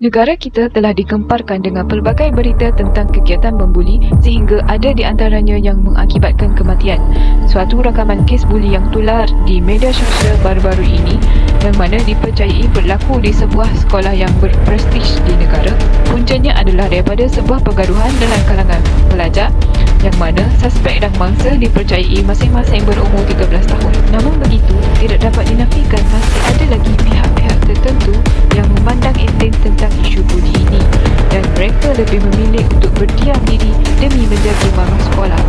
Negara kita telah digemparkan dengan pelbagai berita tentang kegiatan membuli sehingga ada di antaranya yang mengakibatkan kematian. Suatu rakaman kes buli yang tular di media sosial baru-baru ini yang mana dipercayai berlaku di sebuah sekolah yang berprestij di negara. Puncanya adalah daripada sebuah pergaduhan dalam kalangan pelajar yang mana suspek dan mangsa dipercayai masing-masing berumur 13 tahun. Namun begitu, tidak dapat dinafikan masih ada lagi pihak-pihak tertentu yang memandang enteng tentang isu buli ini dan mereka lebih memilih untuk berdiam diri demi menjaga maruah sekolah.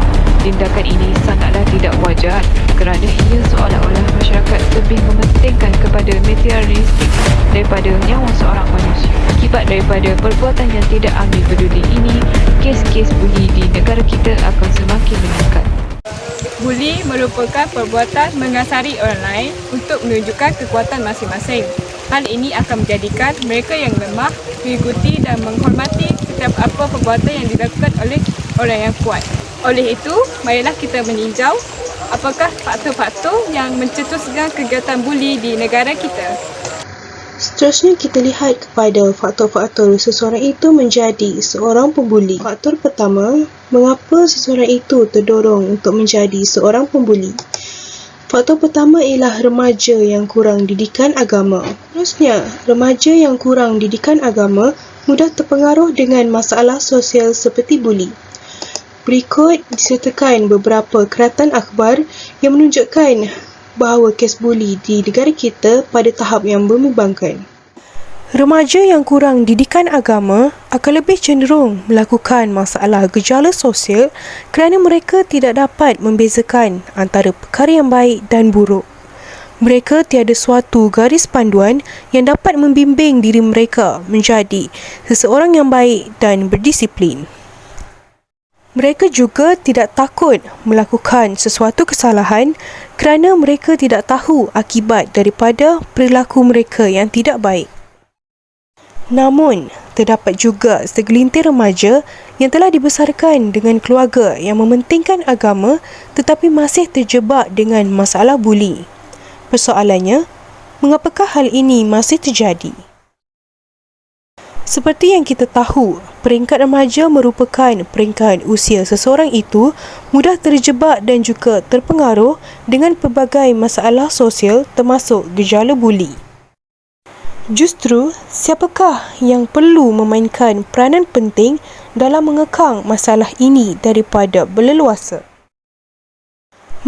Tindakan ini sangatlah tidak wajar kerana ia seolah-olah masyarakat lebih mementingkan kepada materialistik daripada nyawa seorang manusia. Akibat daripada perbuatan yang tidak ambil peduli ini, kes-kes buli di negara kita akan semakin meningkat. Buli merupakan perbuatan mengasari orang lain untuk menunjukkan kekuatan masing-masing. Hal ini akan menjadikan mereka yang lemah mengikuti dan menghormati setiap apa perbuatan yang dilakukan oleh orang yang kuat. Oleh itu, marilah kita meninjau apakah faktor-faktor yang mencetuskan kegiatan buli di negara kita. Seterusnya kita lihat kepada faktor-faktor seseorang itu menjadi seorang pembuli. Faktor pertama, mengapa seseorang itu terdorong untuk menjadi seorang pembuli? Faktor pertama ialah remaja yang kurang didikan agama. Seterusnya, remaja yang kurang didikan agama mudah terpengaruh dengan masalah sosial seperti buli. Berikut disertakan beberapa keratan akhbar yang menunjukkan bahawa kes buli di negara kita pada tahap yang membimbangkan. Remaja yang kurang didikan agama akan lebih cenderung melakukan masalah gejala sosial kerana mereka tidak dapat membezakan antara perkara yang baik dan buruk. Mereka tiada suatu garis panduan yang dapat membimbing diri mereka menjadi seseorang yang baik dan berdisiplin. Mereka juga tidak takut melakukan sesuatu kesalahan kerana mereka tidak tahu akibat daripada perilaku mereka yang tidak baik. Namun, terdapat juga segelintir remaja yang telah dibesarkan dengan keluarga yang mementingkan agama tetapi masih terjebak dengan masalah buli. Persoalannya, mengapakah hal ini masih terjadi? Seperti yang kita tahu, peringkat remaja merupakan peringkat usia seseorang itu mudah terjebak dan juga terpengaruh dengan pelbagai masalah sosial termasuk gejala buli. Justru, siapakah yang perlu memainkan peranan penting dalam mengekang masalah ini daripada berleluasa?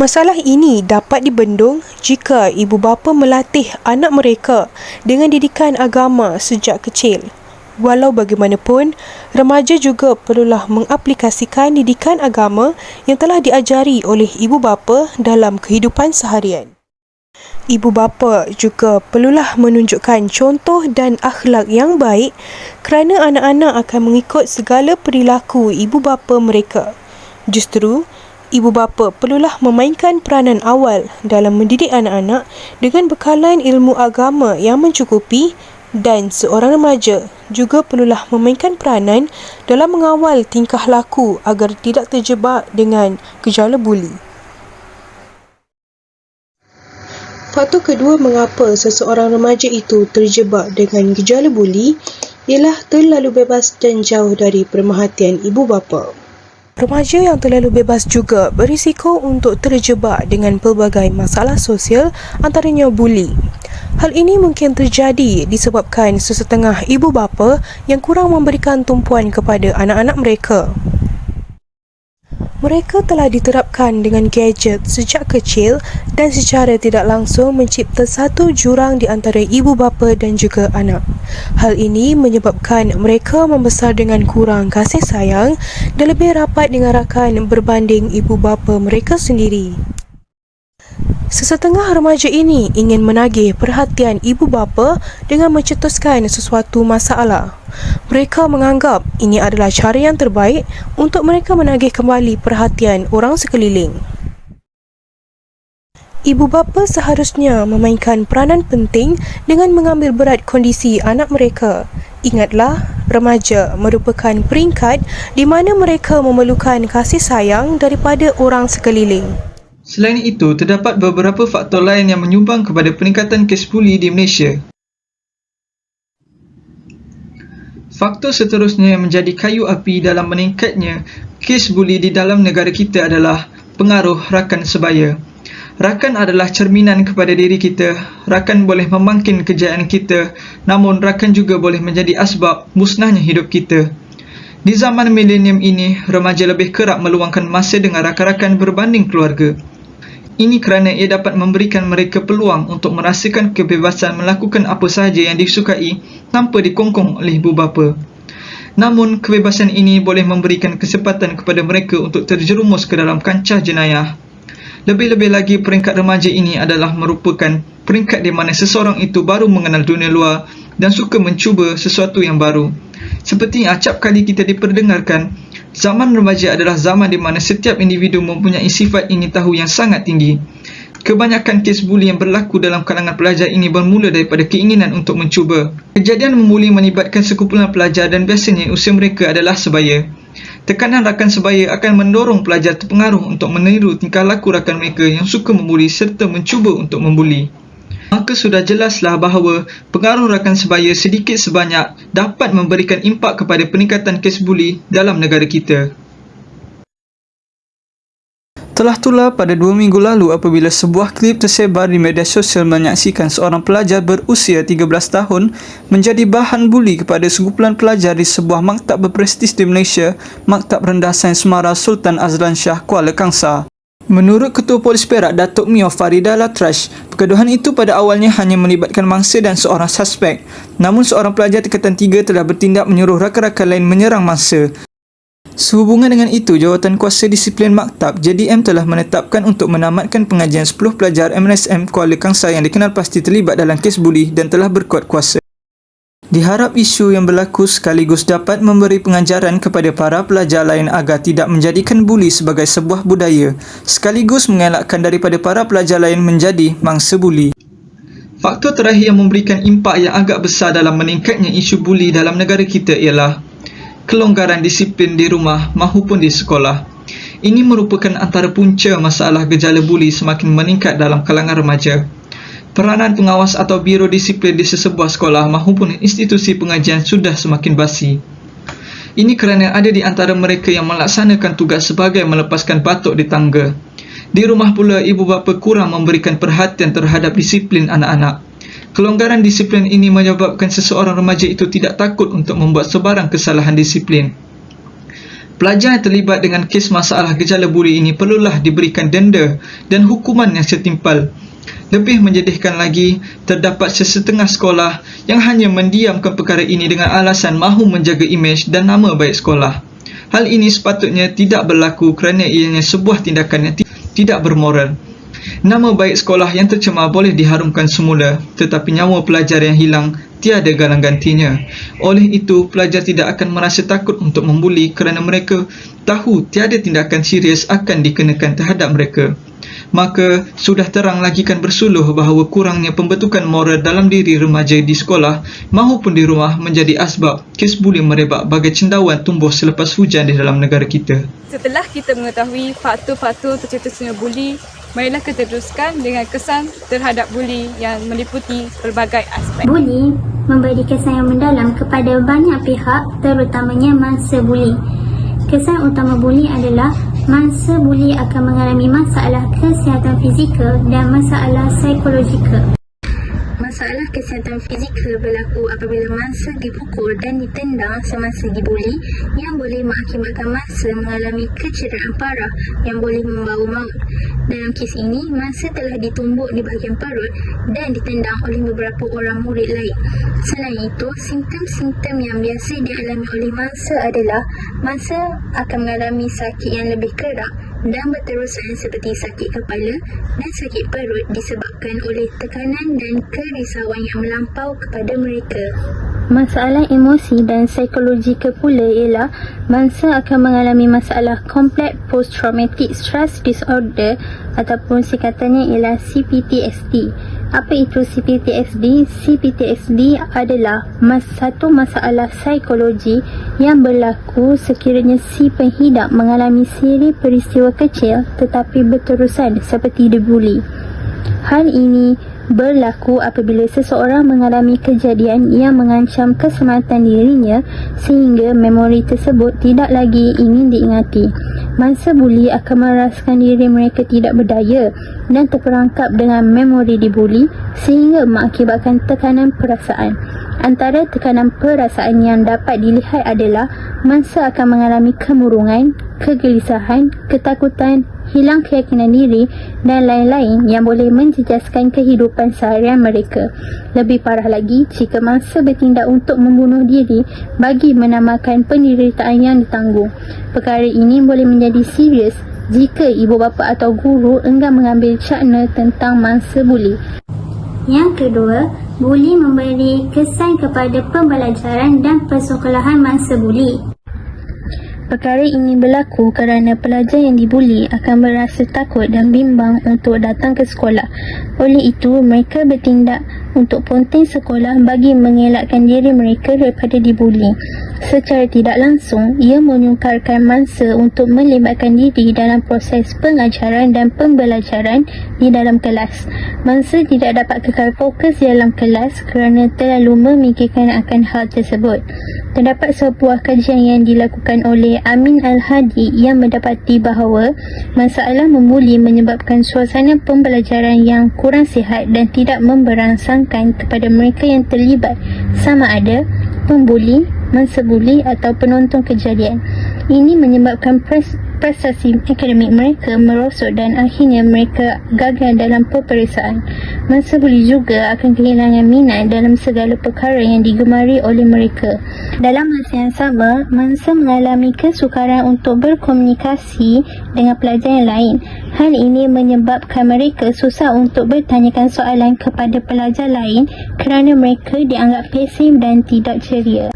Masalah ini dapat dibendung jika ibu bapa melatih anak mereka dengan didikan agama sejak kecil. Walau bagaimanapun, remaja juga perlulah mengaplikasikan didikan agama yang telah diajari oleh ibu bapa dalam kehidupan seharian. Ibu bapa juga perlulah menunjukkan contoh dan akhlak yang baik kerana anak-anak akan mengikut segala perilaku ibu bapa mereka. Justru, ibu bapa perlulah memainkan peranan awal dalam mendidik anak-anak dengan bekalan ilmu agama yang mencukupi dan seorang remaja juga perlulah memainkan peranan dalam mengawal tingkah laku agar tidak terjebak dengan gejala buli. Faktor kedua mengapa seseorang remaja itu terjebak dengan gejala buli ialah terlalu bebas dan jauh dari pemerhatian ibu bapa. Remaja yang terlalu bebas juga berisiko untuk terjebak dengan pelbagai masalah sosial antaranya buli. Hal ini mungkin terjadi disebabkan sesetengah ibu bapa yang kurang memberikan tumpuan kepada anak-anak mereka. Mereka telah diterapkan dengan gadget sejak kecil dan secara tidak langsung mencipta satu jurang di antara ibu bapa dan juga anak. Hal ini menyebabkan mereka membesar dengan kurang kasih sayang dan lebih rapat dengan rakan berbanding ibu bapa mereka sendiri. Sesetengah remaja ini ingin menagih perhatian ibu bapa dengan mencetuskan sesuatu masalah. Mereka menganggap ini adalah cara yang terbaik untuk mereka menagih kembali perhatian orang sekeliling. Ibu bapa seharusnya memainkan peranan penting dengan mengambil berat kondisi anak mereka. Ingatlah, remaja merupakan peringkat di mana mereka memerlukan kasih sayang daripada orang sekeliling. Selain itu, terdapat beberapa faktor lain yang menyumbang kepada peningkatan kes buli di Malaysia. Faktor seterusnya yang menjadi kayu api dalam meningkatnya kes buli di dalam negara kita adalah pengaruh rakan sebaya. Rakan adalah cerminan kepada diri kita. Rakan boleh memangkin kejayaan kita, namun rakan juga boleh menjadi asbab musnahnya hidup kita. Di zaman milenium ini, remaja lebih kerap meluangkan masa dengan rakan-rakan berbanding keluarga. Ini kerana ia dapat memberikan mereka peluang untuk merasakan kebebasan melakukan apa sahaja yang disukai tanpa dikongkong oleh ibu bapa. Namun, kebebasan ini boleh memberikan kesempatan kepada mereka untuk terjerumus ke dalam kancah jenayah. Lebih-lebih lagi, peringkat remaja ini adalah merupakan peringkat di mana seseorang itu baru mengenal dunia luar dan suka mencuba sesuatu yang baru. Seperti yang acap kali kita diperdengarkan, zaman remaja adalah zaman di mana setiap individu mempunyai sifat ingin tahu yang sangat tinggi. Kebanyakan kes buli yang berlaku dalam kalangan pelajar ini bermula daripada keinginan untuk mencuba. Kejadian membuli melibatkan sekumpulan pelajar dan biasanya usia mereka adalah sebaya. Tekanan rakan sebaya akan mendorong pelajar terpengaruh untuk meniru tingkah laku rakan mereka yang suka membuli serta mencuba untuk membuli. Maka sudah jelaslah bahawa pengaruh rakan sebaya sedikit sebanyak dapat memberikan impak kepada peningkatan kes buli dalam negara kita. Telah tular pada 2 minggu lalu apabila sebuah klip tersebar di media sosial menyaksikan seorang pelajar berusia 13 tahun menjadi bahan buli kepada sekumpulan pelajar di sebuah maktab berprestis di Malaysia, Maktab Rendah Sains Semara Sultan Azlan Shah, Kuala Kangsar. Menurut Ketua Polis Perak, Datuk Mio Farida Latrash, pergaduhan itu pada awalnya hanya melibatkan mangsa dan seorang suspek. Namun seorang pelajar tingkatan 3 telah bertindak menyuruh rakan-rakan lain menyerang mangsa. Sehubungan dengan itu, Jawatan Kuasa Disiplin Maktab JDM telah menetapkan untuk menamatkan pengajian 10 pelajar MNSM Kuala Kangsar yang dikenal pasti terlibat dalam kes buli dan telah berkuat kuasa. Diharap isu yang berlaku sekaligus dapat memberi pengajaran kepada para pelajar lain agar tidak menjadikan buli sebagai sebuah budaya, sekaligus mengelakkan daripada para pelajar lain menjadi mangsa buli. Faktor terakhir yang memberikan impak yang agak besar dalam meningkatnya isu buli dalam negara kita ialah kelonggaran disiplin di rumah maupun di sekolah. Ini merupakan antara punca masalah gejala buli semakin meningkat dalam kalangan remaja. Peranan pengawas atau biro disiplin di sesebuah sekolah maupun institusi pengajian sudah semakin basi. Ini kerana ada di antara mereka yang melaksanakan tugas sebagai melepaskan batuk di tangga. Di rumah pula, ibu bapa kurang memberikan perhatian terhadap disiplin anak-anak. Kelonggaran disiplin ini menyebabkan seseorang remaja itu tidak takut untuk membuat sebarang kesalahan disiplin. Pelajar yang terlibat dengan kes masalah gejala buli ini perlulah diberikan denda dan hukuman yang setimpal. Lebih menyedihkan lagi, terdapat sesetengah sekolah yang hanya mendiamkan perkara ini dengan alasan mahu menjaga imej dan nama baik sekolah. Hal ini sepatutnya tidak berlaku kerana ianya sebuah tindakan yang tidak bermoral. Nama baik sekolah yang tercemar boleh diharumkan semula, tetapi nyawa pelajar yang hilang tiada galang gantinya. Oleh itu, pelajar tidak akan merasa takut untuk membuli kerana mereka tahu tiada tindakan serius akan dikenakan terhadap mereka. Maka, sudah terang lagi kan bersuluh bahawa kurangnya pembentukan moral dalam diri remaja di sekolah maupun di rumah menjadi asbab kes buli merebak bagai cendawan tumbuh selepas hujan di dalam negara kita. Setelah kita mengetahui faktor-faktor tercetusnya buli, marilah kita teruskan dengan kesan terhadap buli yang meliputi pelbagai aspek. Buli memberi kesan yang mendalam kepada banyak pihak, terutamanya mangsa buli. Kesan utama buli adalah mangsa buli akan mengalami masalah kesihatan fizikal dan masalah psikologikal. Masalah kesihatan fizikal berlaku apabila mangsa dipukul dan ditendang semasa dibuli yang boleh mengakibatkan mangsa mengalami kecederaan parah yang boleh membawa maut. Dalam kes ini, mangsa telah ditumbuk di bahagian perut dan ditendang oleh beberapa orang murid lain. Selain itu, simptom-simptom yang biasa dialami oleh mangsa adalah mangsa akan mengalami sakit yang lebih kerap dan berterusan seperti sakit kepala dan sakit perut disebabkan oleh tekanan dan kerisauan yang melampau kepada mereka. Masalah emosi dan psikologikal pula ialah mangsa akan mengalami masalah Complex Post-Traumatic Stress Disorder ataupun singkatannya ialah CPTSD. Apa itu CPTSD? CPTSD adalah satu masalah psikologi yang berlaku sekiranya si penghidap mengalami siri peristiwa kecil tetapi berterusan seperti dibuli. Hal ini berlaku apabila seseorang mengalami kejadian yang mengancam keselamatan dirinya sehingga memori tersebut tidak lagi ingin diingati. Mangsa buli akan merasakan diri mereka tidak berdaya dan terperangkap dengan memori dibuli sehingga mengakibatkan tekanan perasaan. Antara tekanan perasaan yang dapat dilihat adalah mangsa akan mengalami kemurungan, kegelisahan, ketakutan, hilang keyakinan diri dan lain-lain yang boleh menjejaskan kehidupan seharian mereka. Lebih parah lagi jika mangsa bertindak untuk membunuh diri bagi menamakan penderitaan yang ditanggung. Perkara ini boleh menjadi serius jika ibu bapa atau guru enggan mengambil cakna tentang mangsa buli. Yang kedua, buli memberi kesan kepada pembelajaran dan persekolahan mangsa buli. Perkara ini berlaku kerana pelajar yang dibuli akan merasa takut dan bimbang untuk datang ke sekolah. Oleh itu, mereka bertindak untuk ponting sekolah bagi mengelakkan diri mereka daripada dibuli. Secara tidak langsung, ia menyukarkan mangsa untuk melibatkan diri dalam proses pengajaran dan pembelajaran di dalam kelas. Mangsa tidak dapat kekal fokus di dalam kelas kerana terlalu memikirkan akan hal tersebut. Terdapat sebuah kajian yang dilakukan oleh Amin Al-Hadi yang mendapati bahawa masalah membuli menyebabkan suasana pembelajaran yang kurang sihat dan tidak memberangsangkan kepada mereka yang terlibat, sama ada pembuli, mangsa buli atau penonton kejadian. Ini menyebabkan prestasi akademik mereka merosot dan akhirnya mereka gagal dalam peperiksaan. Mangsa buli juga akan kehilangan minat dalam segala perkara yang digemari oleh mereka. Dalam masa yang sama, mangsa mengalami kesukaran untuk berkomunikasi dengan pelajar yang lain. Hal ini menyebabkan mereka susah untuk bertanyakan soalan kepada pelajar lain kerana mereka dianggap pasif dan tidak ceria.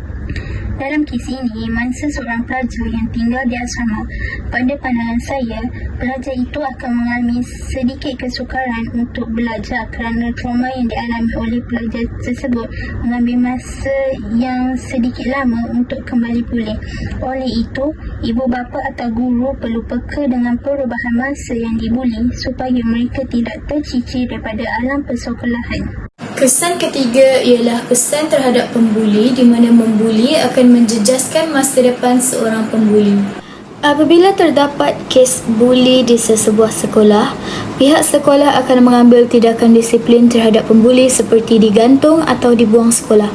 Dalam kes ini, mangsa seorang pelajar yang tinggal di asrama. Pada pandangan saya, pelajar itu akan mengalami sedikit kesukaran untuk belajar kerana trauma yang dialami oleh pelajar tersebut mengambil masa yang sedikit lama untuk kembali pulih. Oleh itu, ibu bapa atau guru perlu peka dengan perubahan masa yang dibuli supaya mereka tidak tercicir daripada alam persekolahan. Kesan ketiga ialah kesan terhadap pembuli di mana membuli akan menjejaskan masa depan seorang pembuli. Apabila terdapat kes buli di sesebuah sekolah, pihak sekolah akan mengambil tindakan disiplin terhadap pembuli seperti digantung atau dibuang sekolah.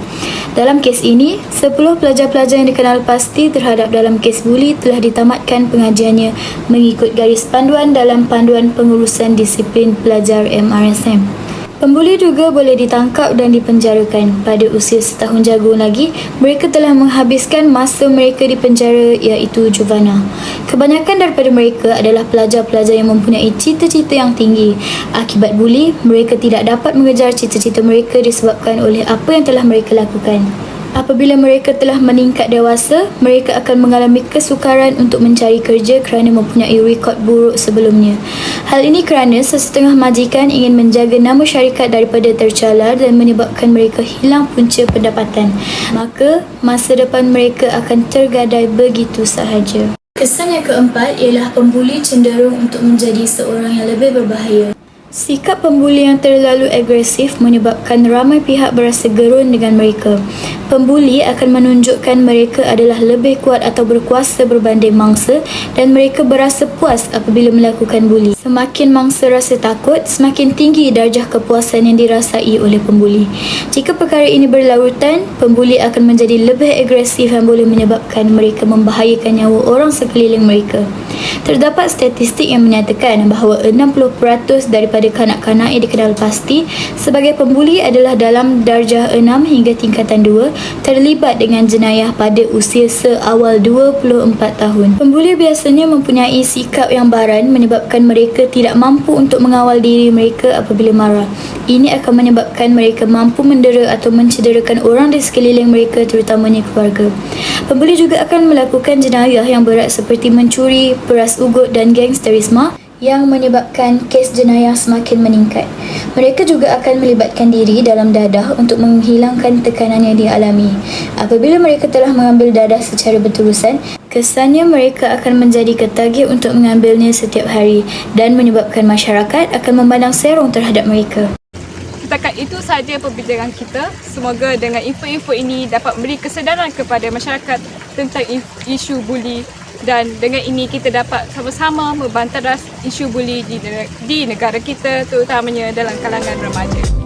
Dalam kes ini, 10 pelajar-pelajar yang dikenal pasti terhadap dalam kes buli telah ditamatkan pengajiannya mengikut garis panduan dalam Panduan Pengurusan Disiplin Pelajar MRSM. Pembuli juga boleh ditangkap dan dipenjarakan. Pada usia setahun jagung lagi, mereka telah menghabiskan masa mereka di penjara iaitu juvana. Kebanyakan daripada mereka adalah pelajar-pelajar yang mempunyai cita-cita yang tinggi. Akibat buli, mereka tidak dapat mengejar cita-cita mereka disebabkan oleh apa yang telah mereka lakukan. Apabila mereka telah meningkat dewasa, mereka akan mengalami kesukaran untuk mencari kerja kerana mempunyai rekod buruk sebelumnya. Hal ini kerana sesetengah majikan ingin menjaga nama syarikat daripada tercalar dan menyebabkan mereka hilang punca pendapatan. Maka, masa depan mereka akan tergadai begitu sahaja. Kesan yang keempat ialah pembuli cenderung untuk menjadi seorang yang lebih berbahaya. Sikap pembuli yang terlalu agresif menyebabkan ramai pihak berasa gerun dengan mereka. Pembuli akan menunjukkan mereka adalah lebih kuat atau berkuasa berbanding mangsa dan mereka berasa puas apabila melakukan buli. Semakin mangsa rasa takut, semakin tinggi darjah kepuasan yang dirasai oleh pembuli. Jika perkara ini berlarutan, pembuli akan menjadi lebih agresif yang boleh menyebabkan mereka membahayakan nyawa orang sekeliling mereka. Terdapat statistik yang menyatakan bahawa 60% daripada kanak-kanak yang dikenal pasti sebagai pembuli adalah dalam darjah 6 hingga tingkatan 2 terlibat dengan jenayah pada usia seawal 24 tahun. Pembuli biasanya mempunyai sikap yang baran menyebabkan mereka tidak mampu untuk mengawal diri mereka apabila marah. Ini akan menyebabkan mereka mampu mendera atau mencederakan orang di sekeliling mereka, terutamanya keluarga. Pembuli juga akan melakukan jenayah yang berat seperti mencuri, peras ugut dan gangsterisme yang menyebabkan kes jenayah semakin meningkat. Mereka juga akan melibatkan diri dalam dadah untuk menghilangkan tekanan yang dialami. Apabila mereka telah mengambil dadah secara berterusan, kesannya mereka akan menjadi ketagih untuk mengambilnya setiap hari dan menyebabkan masyarakat akan memandang serong terhadap mereka. Setakat itu sahaja perbincangan kita. Semoga dengan info-info ini dapat memberi kesedaran kepada masyarakat tentang isu buli, dan dengan ini kita dapat sama-sama membantaras isu buli di negara kita, terutamanya dalam kalangan remaja.